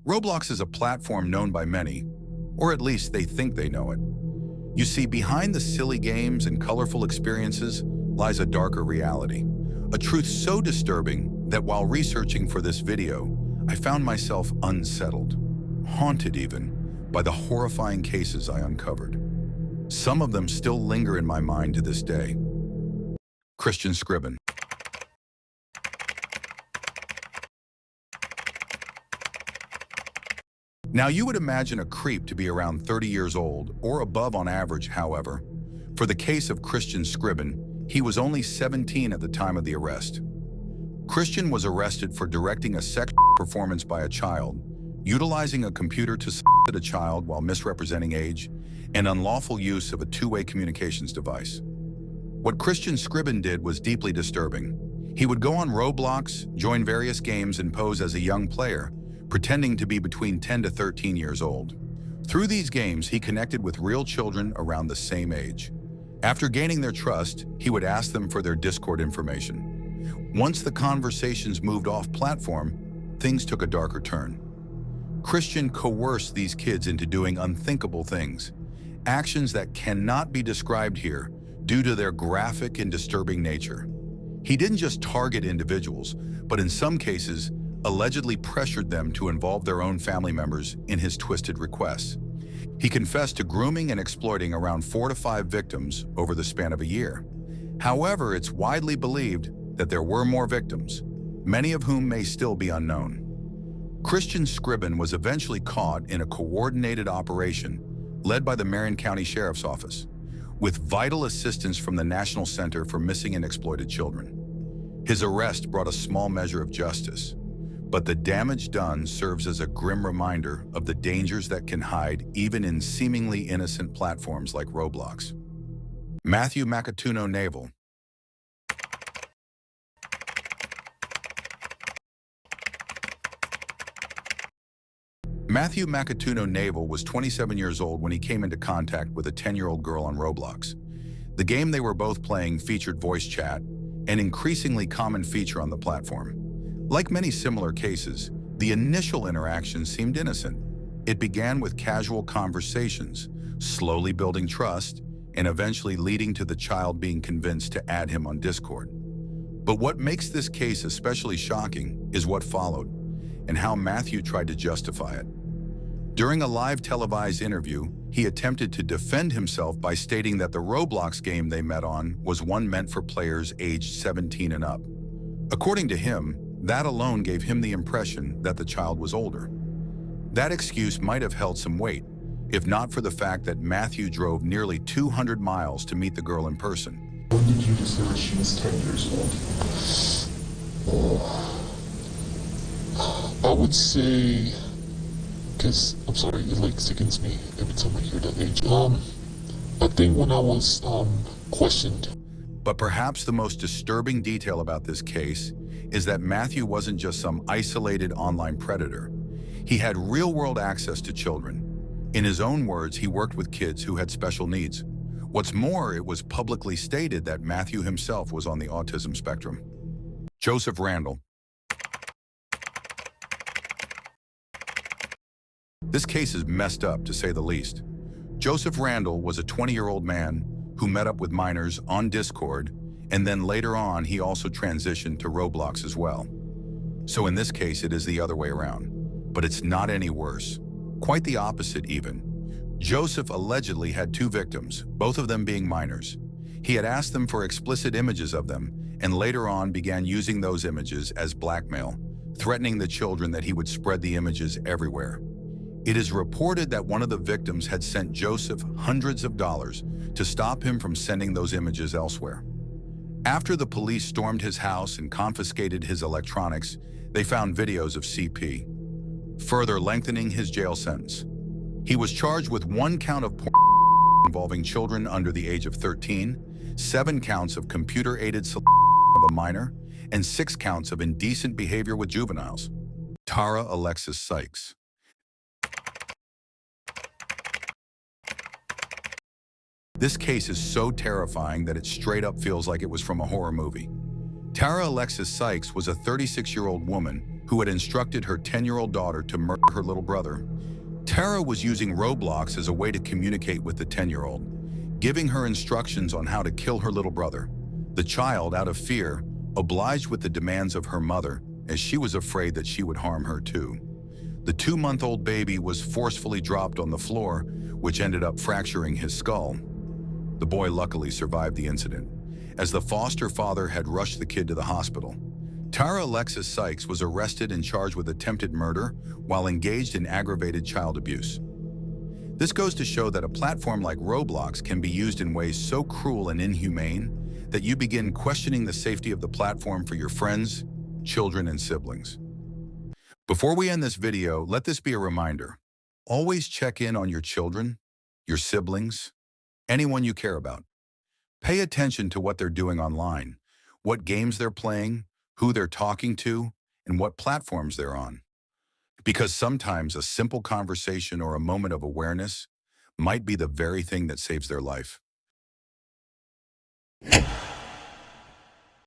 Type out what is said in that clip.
Roblox is a platform known by many, or at least they think they know it. You see, behind the silly games and colorful experiences lies a darker reality, a truth so disturbing that while researching for this video, I found myself unsettled, haunted even, by the horrifying cases I uncovered. Some of them still linger in my mind to this day. Christian Scribbin. Now, you would imagine a creep to be around 30 years old, or above on average, however. For the case of Christian Scribbin, he was only 17 at the time of the arrest. Christian was arrested for directing a sexual performance by a child, utilizing a computer to solicit a child while misrepresenting age, and unlawful use of a two-way communications device. What Christian Scribbin did was deeply disturbing. He would go on Roblox, join various games, and pose as a young player, pretending to be between 10 to 13 years old. Through these games, he connected with real children around the same age. After gaining their trust, he would ask them for their Discord information. Once the conversations moved off platform, things took a darker turn. Christian coerced these kids into doing unthinkable things, actions that cannot be described here due to their graphic and disturbing nature. He didn't just target individuals, but in some cases, allegedly pressured them to involve their own family members in his twisted requests. He confessed to grooming and exploiting around 4 to 5 victims over the span of a year. However, it's widely believed that there were more victims, many of whom may still be unknown. Christian Scribbin was eventually caught in a coordinated operation led by the Marion County Sheriff's Office, with vital assistance from the National Center for Missing and Exploited Children. His arrest brought a small measure of justice, but the damage done serves as a grim reminder of the dangers that can hide even in seemingly innocent platforms like Roblox. Matthew Macatuno Naval. Matthew Macatuno Naval was 27 years old when he came into contact with a 10-year-old girl on Roblox. The game they were both playing featured voice chat, an increasingly common feature on the platform. Like many similar cases, the initial interaction seemed innocent. It began with casual conversations, slowly building trust, and eventually leading to the child being convinced to add him on Discord. But what makes this case especially shocking is what followed, and how Matthew tried to justify it. During a live televised interview, he attempted to defend himself by stating that the Roblox game they met on was one meant for players aged 17 and up. According to him, that alone gave him the impression that the child was older. That excuse might have held some weight, if not for the fact that Matthew drove nearly 200 miles to meet the girl in person. When did you discover she was 10 years old? I would say, because, I'm sorry, it like sickens me every time I hear that age. I think when I was questioned. But perhaps the most disturbing detail about this case is that Matthew wasn't just some isolated online predator. He had real-world access to children. In his own words, he worked with kids who had special needs. What's more, it was publicly stated that Matthew himself was on the autism spectrum. Joseph Randall. This case is messed up, to say the least. Joseph Randall was a 20-year-old man who met up with minors on Discord, and then later on he also transitioned to Roblox as well. So in this case, it is the other way around. But it's not any worse. Quite the opposite even. Joseph allegedly had 2 victims, both of them being minors. He had asked them for explicit images of them, and later on began using those images as blackmail, threatening the children that he would spread the images everywhere. It is reported that one of the victims had sent Joseph hundreds of dollars to stop him from sending those images elsewhere. After the police stormed his house and confiscated his electronics, they found videos of CP, further lengthening his jail sentence. He was charged with 1 count of porn involving children under the age of 13, 7 counts of computer-aided of a minor, and 6 counts of indecent behavior with juveniles. Tara Alexis Sykes. This case is so terrifying that it straight up feels like it was from a horror movie. Tara Alexis Sykes was a 36-year-old woman who had instructed her 10-year-old daughter to murder her little brother. Tara was using Roblox as a way to communicate with the 10-year-old, giving her instructions on how to kill her little brother. The child, out of fear, obliged with the demands of her mother, as she was afraid that she would harm her too. The 2-month-old baby was forcefully dropped on the floor, which ended up fracturing his skull. The boy luckily survived the incident, as the foster father had rushed the kid to the hospital. Tara Alexis Sykes was arrested and charged with attempted murder while engaged in aggravated child abuse. This goes to show that a platform like Roblox can be used in ways so cruel and inhumane that you begin questioning the safety of the platform for your friends, children, and siblings. Before we end this video, let this be a reminder. Always check in on your children, your siblings, anyone you care about. Pay attention to what they're doing online, what games they're playing, who they're talking to, and what platforms they're on. Because sometimes a simple conversation or a moment of awareness might be the very thing that saves their life.